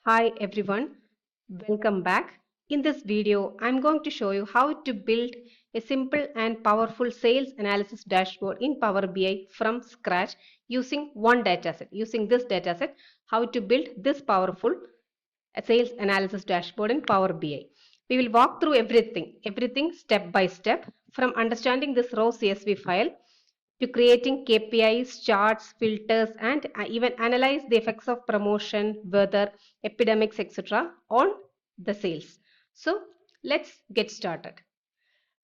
Hi everyone, welcome back. In this video, I'm going to show you how to build a simple and powerful sales analysis dashboard in Power BI from scratch using one dataset. Using this dataset, how to build this powerful sales analysis dashboard in Power BI. We will walk through everything step by step from understanding this raw CSV file to creating KPIs, charts, filters, and even analyze the effects of promotion, weather, epidemics, etc. on the sales. So let's get started.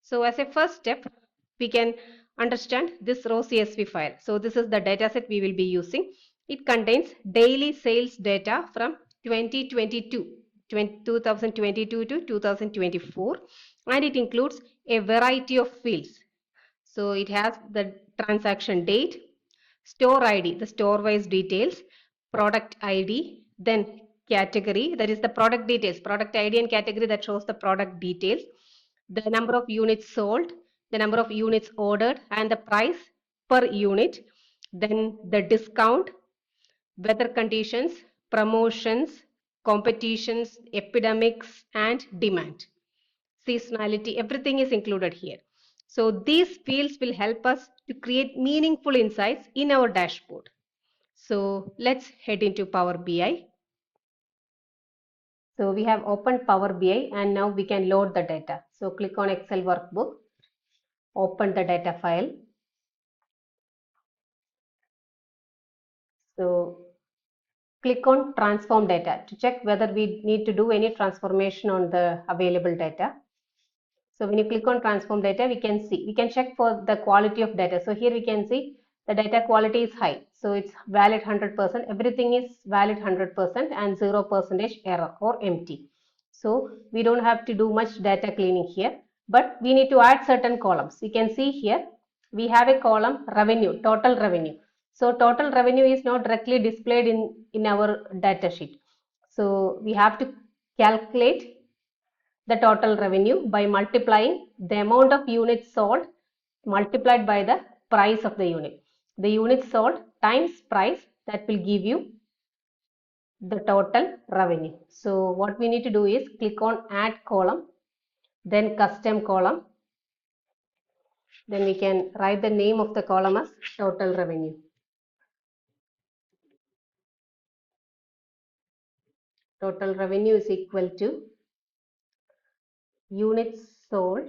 So as a first step, we can understand this raw CSV file. So this is the dataset we will be using. It contains daily sales data from 2022 to 2024, and it includes a variety of fields. So it has the transaction date, store ID, the store wise details, product ID, then category, that is the product details, product ID and category that shows the product details, the number of units sold, the number of units ordered, and the price per unit, then the discount, weather conditions, promotions, competitions, epidemics, and demand. Seasonality, everything is included here. So these fields will help us to create meaningful insights in our dashboard. So let's head into Power BI. So we have opened Power BI and now we can load the data. So click on Excel workbook, open the data file. So click on transform data to check whether we need to do any transformation on the available data. So when you click on transform data, we can check for the quality of data. So here we can see the data quality is high. So it's valid 100%. Everything is valid 100% and 0% error or empty. So we don't have to do much data cleaning here, but we need to add certain columns. You can see here, we have a column revenue, total revenue. So total revenue is not directly displayed in our data sheet. So we have to calculate the total revenue by multiplying the amount of units sold multiplied by the price of the unit. The units sold times price, that will give you the total revenue. So what we need to do is click on add column, then custom column. Then we can write the name of the column as total revenue. Total revenue is equal to units sold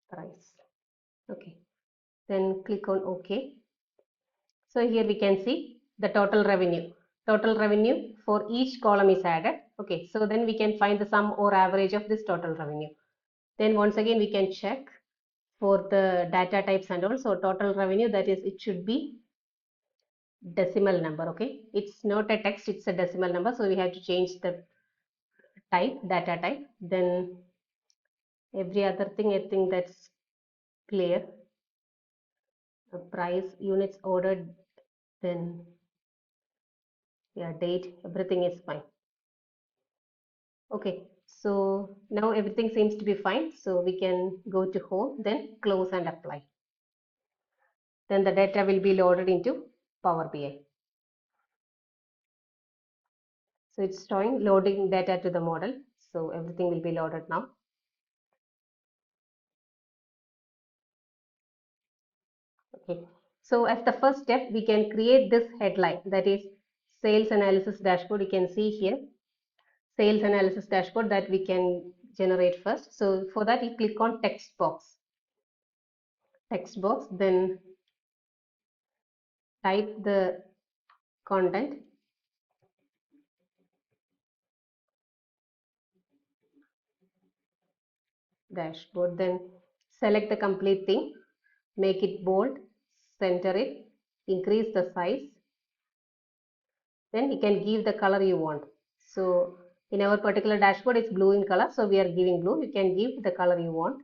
price. Okay, then click on OK. So here we can see the total revenue. Total revenue for each column is added. Okay, so then we can find the sum or average of this total revenue. Then once again we can check for the data types and also total revenue, that is it should be decimal number. Okay, it's not a text, it's a decimal number, so we have to change the type, data type. Then every other thing, I think that's clear. The price, units ordered, then yeah, date, everything is fine. Okay, so now everything seems to be fine. So we can go to home, then close and apply. Then the data will be loaded into Power BI. So it's showing loading data to the model. So everything will be loaded now. Okay, so as the first step, we can create this headline, that is sales analysis dashboard. You can see here sales analysis dashboard that we can generate first. So for that, you click on text box, then type the content, dashboard, then select the complete thing, make it bold, center it, increase the size, then you can give the color you want. So in our particular dashboard it's blue in color, so we are giving blue. You can give the color you want,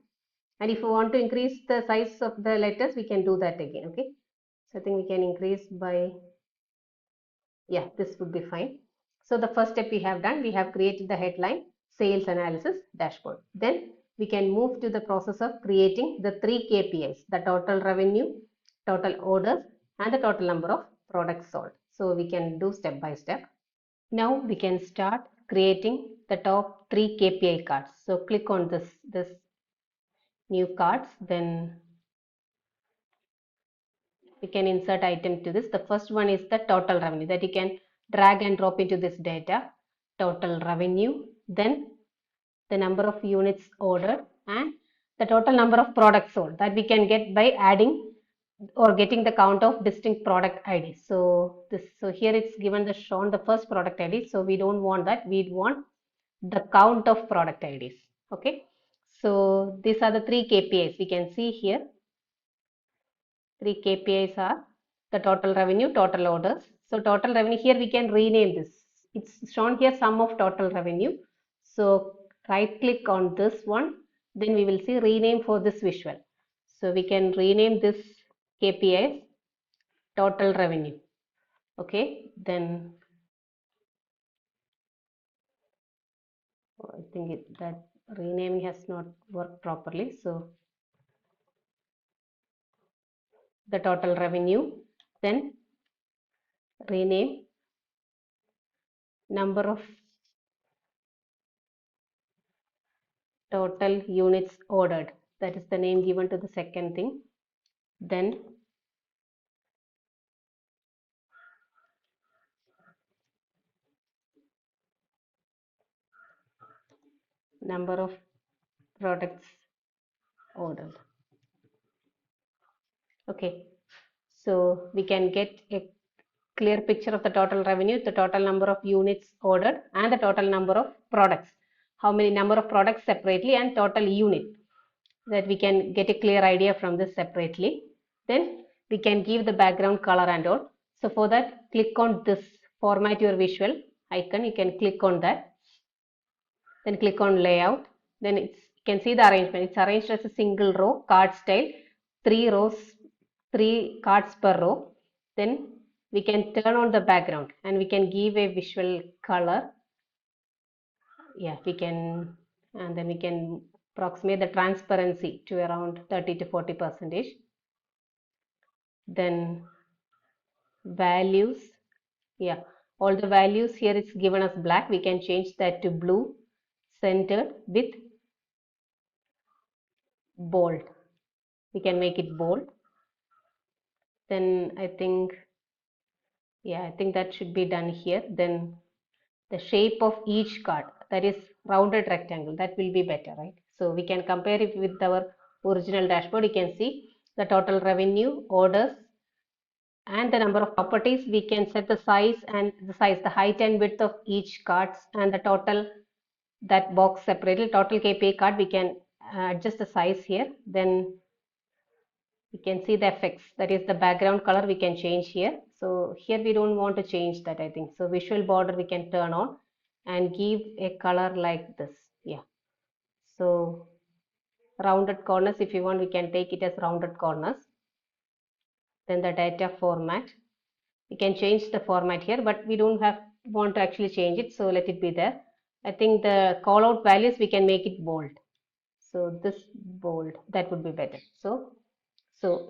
and if you want to increase the size of the letters, we can do that again. Okay, so I think we can increase by, yeah, this would be fine. So the first step we have done, we have created the headline sales analysis dashboard. Then we can move to the process of creating the 3 KPIs, the total revenue, total orders, and the total number of products sold. So we can do step by step. Now we can start creating the top 3 KPI cards. So click on this new cards, then we can insert item to this. The first one is the total revenue, that you can drag and drop into this data. Total revenue, then the number of units ordered, and the total number of products sold, that we can get by adding or getting the count of distinct product IDs. So here it's given the shown the first product ID. So we don't want that. We want the count of product IDs. Okay. So these are the 3 KPIs we can see here. 3 KPIs are the total revenue, total orders. So total revenue, here we can rename this. It's shown here sum of total revenue. So right click on this one, then we will see rename for this visual. So we can rename this KPI total revenue. Okay, then I think that renaming has not worked properly. So the total revenue, then rename number of total units ordered, that is the name given to the second thing. Then number of products ordered. Okay, so we can get a clear picture of the total revenue, the total number of units ordered, and the total number of products. How many number of products separately, and total unit, that we can get a clear idea from this separately. Then we can give the background color and all. So for that, click on this format your visual icon. You can click on that. Then click on layout. Then you can see the arrangement. It's arranged as a single row, card style, 3 rows, 3 cards per row. Then we can turn on the background and we can give a visual color. Yeah, we can, and then we can approximate the transparency to around 30 to 40%. Then values, yeah, all the values here it's given as black. We can change that to blue centered with bold. We can make it bold. Then I think, yeah, I think that should be done here. Then the shape of each card, that is rounded rectangle, that will be better, right? So we can compare it with our original dashboard. You can see the total revenue, orders, and the number of properties. We can set the size and the height and width of each cards, and the total, that box separately, total KPI card, we can adjust the size here. Then we can see the effects, that is the background color we can change here. So here we don't want to change that, I think. So visual border we can turn on and give a color like this. Yeah, so rounded corners, if you want, we can take it as rounded corners. Then the data format, we can change the format here, but we don't want to actually change it, so let it be there. I think the call out values we can make it bold. So this bold, that would be better. So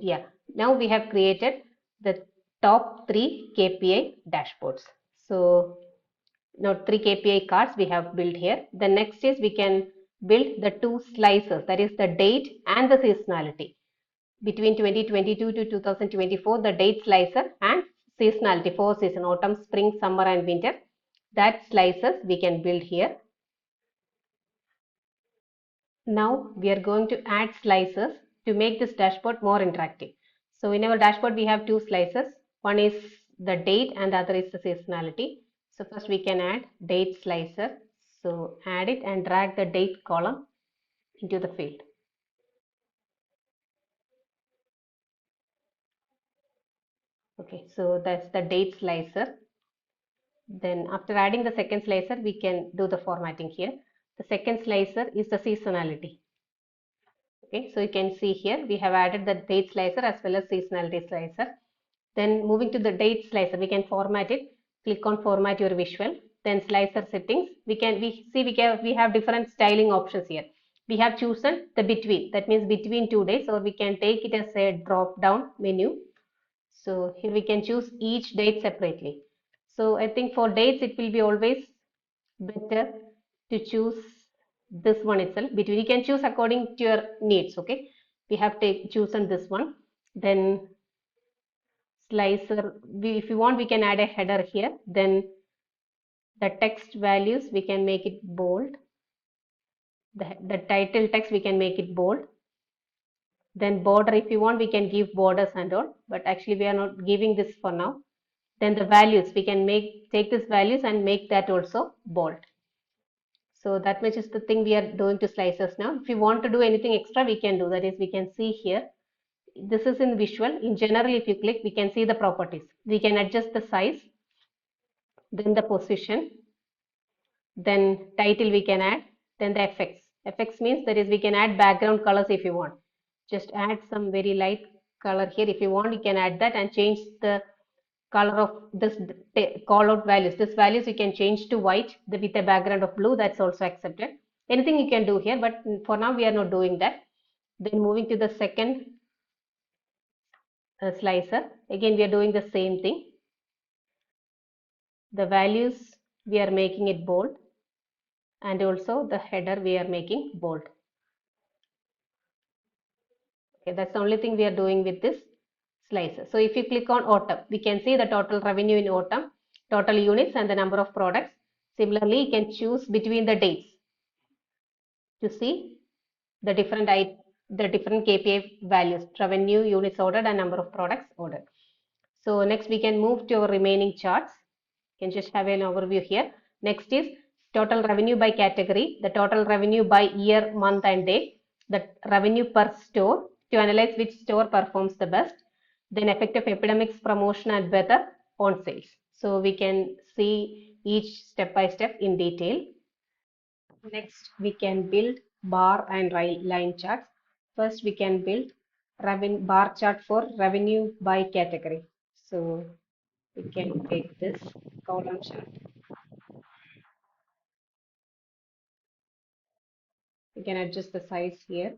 yeah, now we have created the top 3 KPI dashboards. So now 3 KPI cards we have built here. The next is we can build the 2 slices, that is the date and the seasonality. Between 2022 to 2024, the date slicer and seasonality, 4 season, autumn, spring, summer and winter. That slices we can build here. Now we are going to add slices to make this dashboard more interactive. So in our dashboard we have 2 slices. One is the date and the other is the seasonality. So first we can add date slicer. So add it and drag the date column into the field. Okay, so that's the date slicer. Then after adding the second slicer, we can do the formatting here. The second slicer is the seasonality. Okay, so you can see here we have added the date slicer as well as seasonality slicer. Then moving to the date slicer, we can format it. Click on format your visual. then slicer settings. We have different styling options here. We have chosen the between, that means between 2 days, or we can take it as a drop down menu. So here we can choose each date separately. So I think for dates it will be always better to choose this one itself. Between, you can choose according to your needs. Okay, we have chosen this one. Then slicer, if you want, we can add a header here. Then the text values, we can make it bold. The title text, we can make it bold. Then border, if you want, we can give borders and all, but actually we are not giving this for now. Then the values, we can take this values and make that also bold. So that much is the thing we are doing to slices now. If you want to do anything extra, we can do. That is, we can see here. This is in visual. In general, if you click, we can see the properties. We can adjust the size, then the position, then title we can add, then the effects. Effects means, that is, we can add background colors if you want. Just add some very light color here. If you want, you can add that and change the color of this call out values. This values you can change to white with a background of blue. That's also accepted. Anything you can do here, but for now we are not doing that. Then moving to the second slicer, again we are doing the same thing. The values we are making it bold, and also the header we are making bold. Okay, that's the only thing we are doing with this slicer. So if you click on autumn, we can see the total revenue in autumn, total units, and the number of products. Similarly, you can choose between the dates to see the different KPI values, revenue, units ordered, and number of products ordered. So next we can move to our remaining charts. You can just have an overview here. Next is total revenue by category, the total revenue by year, month, and day, the revenue per store to analyze which store performs the best, then effect of epidemics, promotion, and weather on sales. So we can see each step by step in detail. Next, we can build bar and line charts. First, we can build bar chart for revenue by category. So we can take this column chart. We can adjust the size here.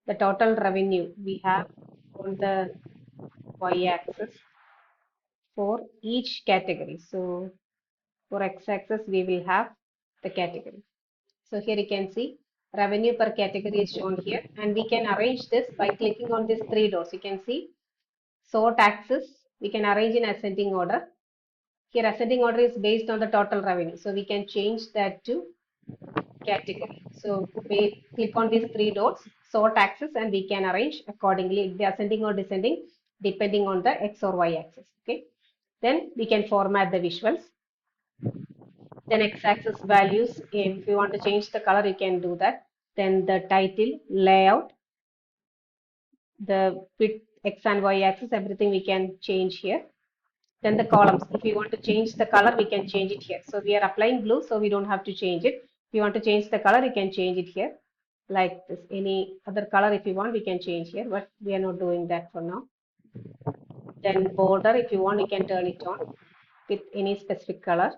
The total revenue we have on the y-axis for each category. So for x-axis, we will have the category. So here you can see revenue per category is shown here, and we can arrange this by clicking on these three dots. You can see sort axis, we can arrange in ascending order. Here ascending order is based on the total revenue. So we can change that to category. So we click on these three dots, sort axis, and we can arrange accordingly, the ascending or descending, depending on the X or Y axis. Okay. Then we can format the visuals. Then x-axis values, if you want to change the color, you can do that. Then the title, layout, the width, x and y axis, everything we can change here. Then the columns, if we want to change the color, we can change it here. So we are applying blue, so we don't have to change it. If you want to change the color, you can change it here. Like this, any other color if you want, we can change here, but we are not doing that for now. Then border, if you want, you can turn it on with any specific color.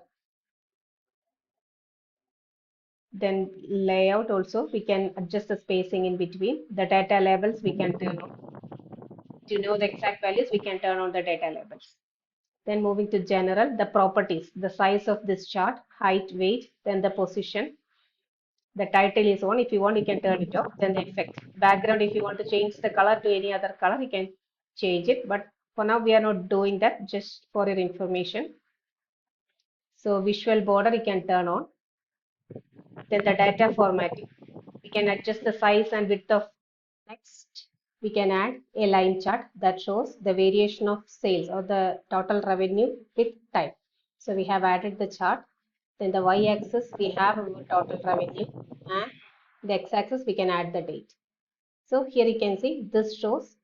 Then layout also, we can adjust the spacing in between. The data labels we can turn on. To know the exact values, we can turn on the data labels. Then moving to general, the properties, the size of this chart, height, weight, then the position. The title is on. If you want, you can turn it off. Then the effect. Background, if you want to change the color to any other color, you can change it. But for now, we are not doing that, just for your information. So visual border, you can turn on. Then the data formatting. We can adjust the size and width of text. We can add a line chart that shows the variation of sales or the total revenue with time. So we have added the chart. Then the y-axis, we have our total revenue, and the x-axis, we can add the date. So here you can see this shows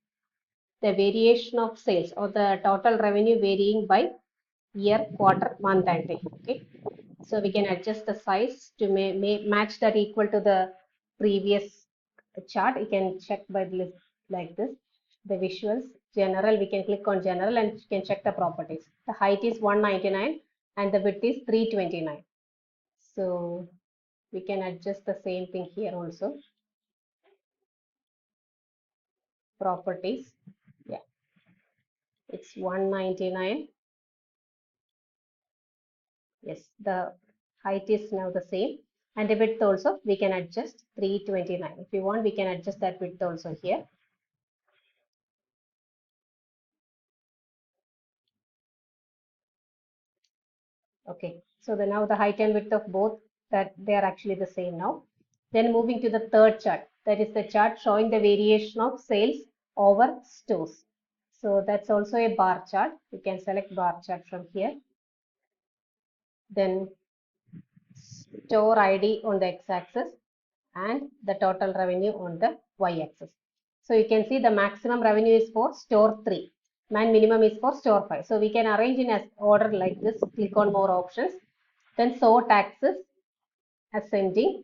the variation of sales or the total revenue varying by year, quarter, month, and day. Okay. So we can adjust the size to match that equal to the previous chart. You can check by the list like this. The visuals, general, we can click on general and you can check the properties. The height is 199 and the width is 329. So we can adjust the same thing here also. Properties, yeah, it's 199. Yes, the height is now the same, and the width also we can adjust 329. If you want, we can adjust that width also here. Okay, so now the height and width of both, that they are actually the same now. Then moving to the third chart, that is the chart showing the variation of sales over stores. So that's also a bar chart. You can select bar chart from here. Then store ID on the x-axis and the total revenue on the y-axis. So you can see the maximum revenue is for store 3 and minimum is for store 5. So we can arrange in as order like this. Click on more options. Then sort axis ascending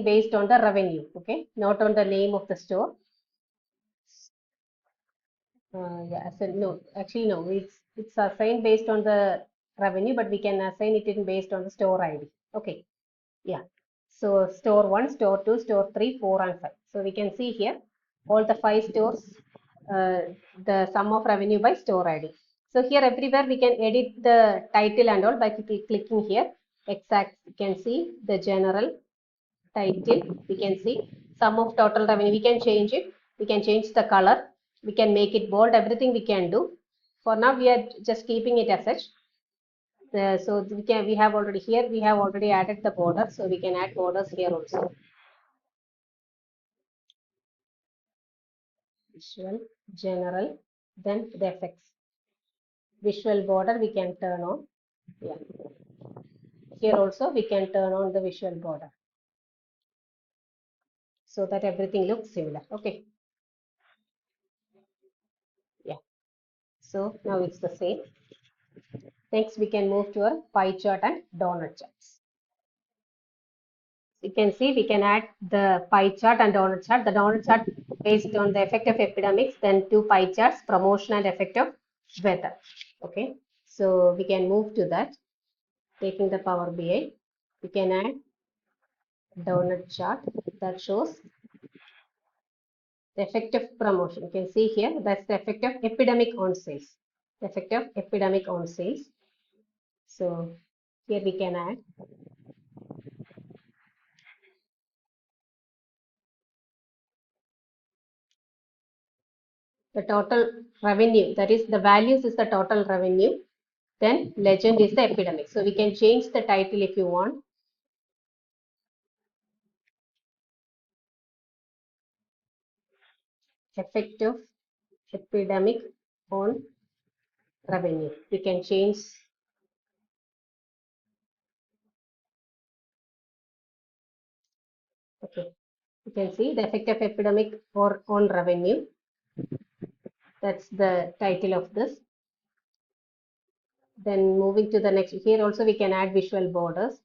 based on the revenue, okay, not on the name of the store. Yeah, so no, actually no, it's assigned based on the revenue, but we can assign it in based on the store ID. Okay, yeah. So store 1, store 2, store 3, 4 and 5. So we can see here all the 5 stores, the sum of revenue by store ID. So here everywhere we can edit the title and all by clicking here. Exact, you can see the general title, we can see sum of total revenue, we can change it, we can change the color, we can make it bold, everything we can do. For now we are just keeping it as such. So we have already here, we have already added the border, so we can add borders here also. Visual, general, then the effects. Visual border we can turn on. Yeah, here also we can turn on the visual border so that everything looks similar. Okay, yeah, so now it's the same. Next, we can move to a pie chart and donut charts. You can see we can add the pie chart and donut chart. The donut chart based on the effect of epidemics, then two pie charts, promotion and effect of weather. Okay, so we can move to that. Taking the Power BI, we can add donut chart that shows the effect of promotion. You can see here that's the effect of epidemic on sales. The effect of epidemic on sales. So here we can add the total revenue, that is the values is the total revenue, then legend is the epidemic. So we can change the title if you want. Effect of epidemic on revenue, we can change. Okay, you can see the effect of epidemic or on revenue, that's the title of this. Then moving to the next, here also we can add visual borders.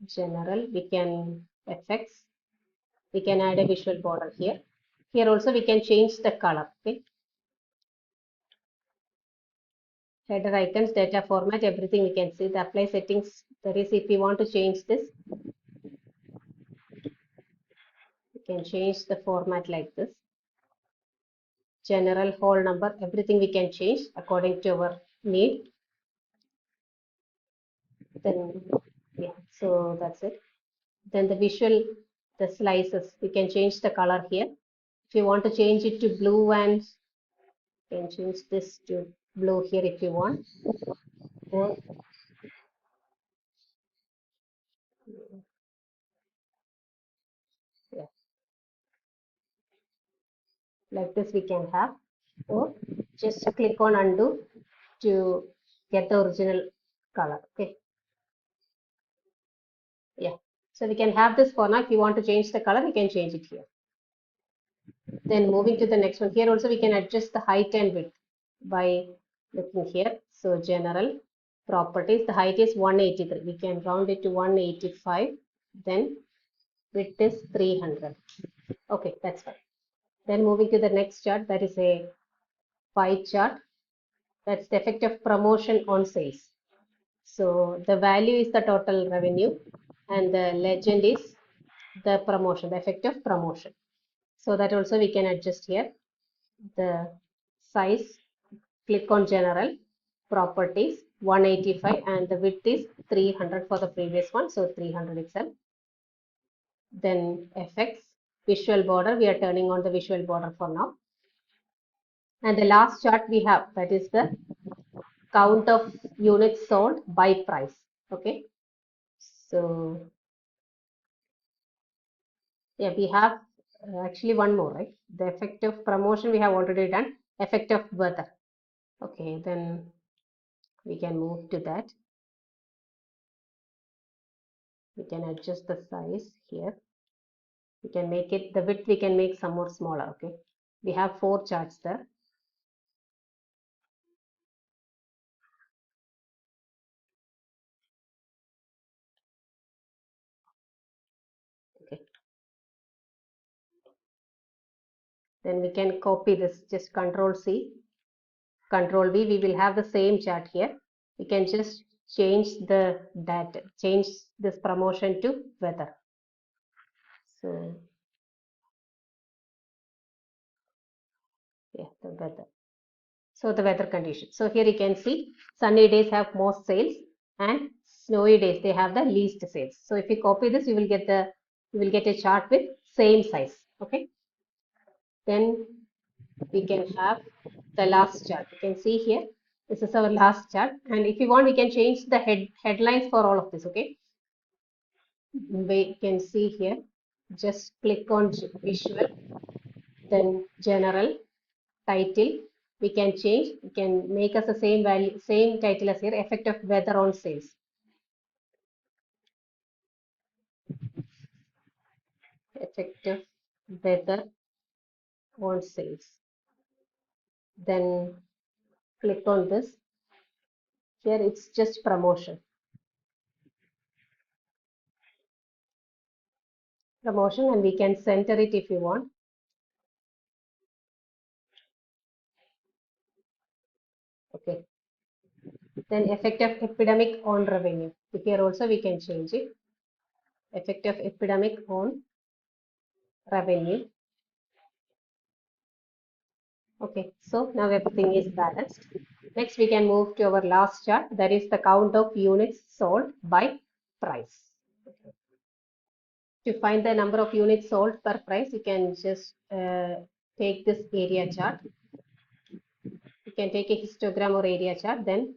General, we can effects, we can add a visual border here. Here also we can change the color. Okay, header icons, data format, everything we can see. The apply settings, that is if we want to change this, we can change the format like this. General, whole number, everything we can change according to our need. Then yeah, so that's it. Then the visual, the slices, we can change the color here. If you want to change it to blue, and you can change this to blue here if you want. Or yeah, like this we can have, or just click on undo to get the original color. Okay, yeah, so we can have this for now. If you want to change the color, we can change it here. Then moving to the next one, here also we can adjust the height and width by looking here. So general, properties, the height is 183, we can round it to 185, then width is 300. Okay, that's fine. Then moving to the next chart, that is a pie chart. That's the effect of promotion on sales. So the value is the total revenue and the legend is the promotion, the effect of promotion. So that also we can adjust here. The size, click on general, properties 185 and the width is 300 for the previous one. So 300 itself. Then effects, visual border, we are turning on the visual border for now. And the last chart we have, that is the count of units sold by price. Okay. So yeah, we have actually one more, right? The effect of promotion we have already done. Effect of weather. Okay, then we can move to that. We can adjust the size here. We can make it, the width we can make some more smaller. Okay, we have 4 charts there. Okay, then we can copy this, just Control C, Control V. We will have the same chart here. We can just change the data, change this promotion to weather. So yeah, the weather. So the weather condition. So here you can see sunny days have most sales and snowy days they have the least sales. So if you copy this, you will get a chart with same size. Okay. Then we can have the last chart. You can see here. This is our last chart. And if you want, we can change the headlines for all of this. Okay. We can see here. Just click on visual, then general, title. We can change. We can make us the same value, same title as here. Effect of weather on sales. Effect of weather on sales. Then click on this. Here it's just promotion. Promotion, and we can center it if you want. Okay. Then effect of epidemic on revenue. Here also we can change it. Effect of epidemic on revenue. Okay, so now everything is balanced. Next, we can move to our last chart. That is the count of units sold by price. To find the number of units sold per price, you can just take this area chart. You can take a histogram or area chart. Then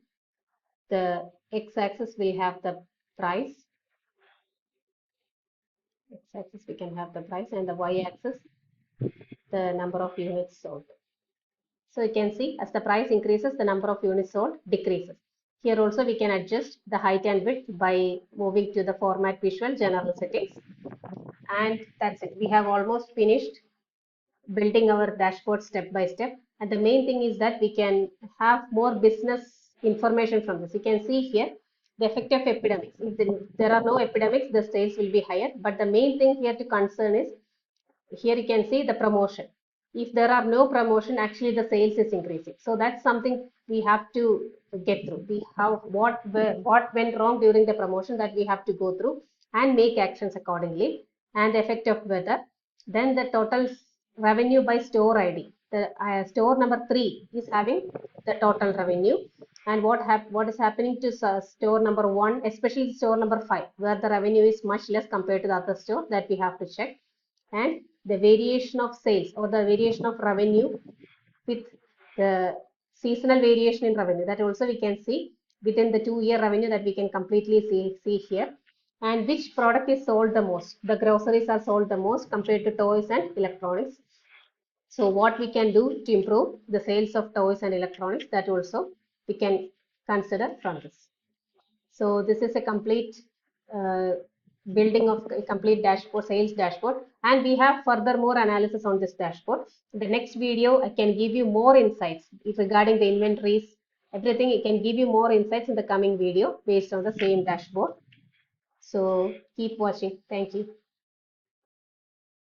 the x-axis will have the price. X-axis we can have the price, and the y-axis the number of units sold. So you can see as the price increases, the number of units sold decreases. Here also we can adjust the height and width by moving to the format visual general settings. And that's it. We have almost finished building our dashboard step by step. And the main thing is that we can have more business information from this. You can see here the effect of epidemics. If there are no epidemics, the sales will be higher. But the main thing here to concern is here you can see the promotion. If there are no promotion, actually the sales is increasing. So that's something we have to get through. What went wrong during the promotion, that we have to go through and make actions accordingly. And the effect of weather. Then the total revenue by store ID. The store number 3 is having the total revenue. And what is happening to store number 1, especially store number 5, where the revenue is much less compared to the other store, that we have to check. And the variation of sales or the variation of revenue with the seasonal variation in revenue, that also we can see within the 2-year revenue, that we can completely see here. And which product is sold the most? The groceries are sold the most compared to toys and electronics. So what we can do to improve the sales of toys and electronics, that also we can consider from this. So this is a complete uh, building of a complete dashboard, sales dashboard, and we have further more analysis on this dashboard. In the next video, I can give you more insights regarding the inventories, everything. It can give you more insights in the coming video based on the same dashboard. So keep watching. Thank you.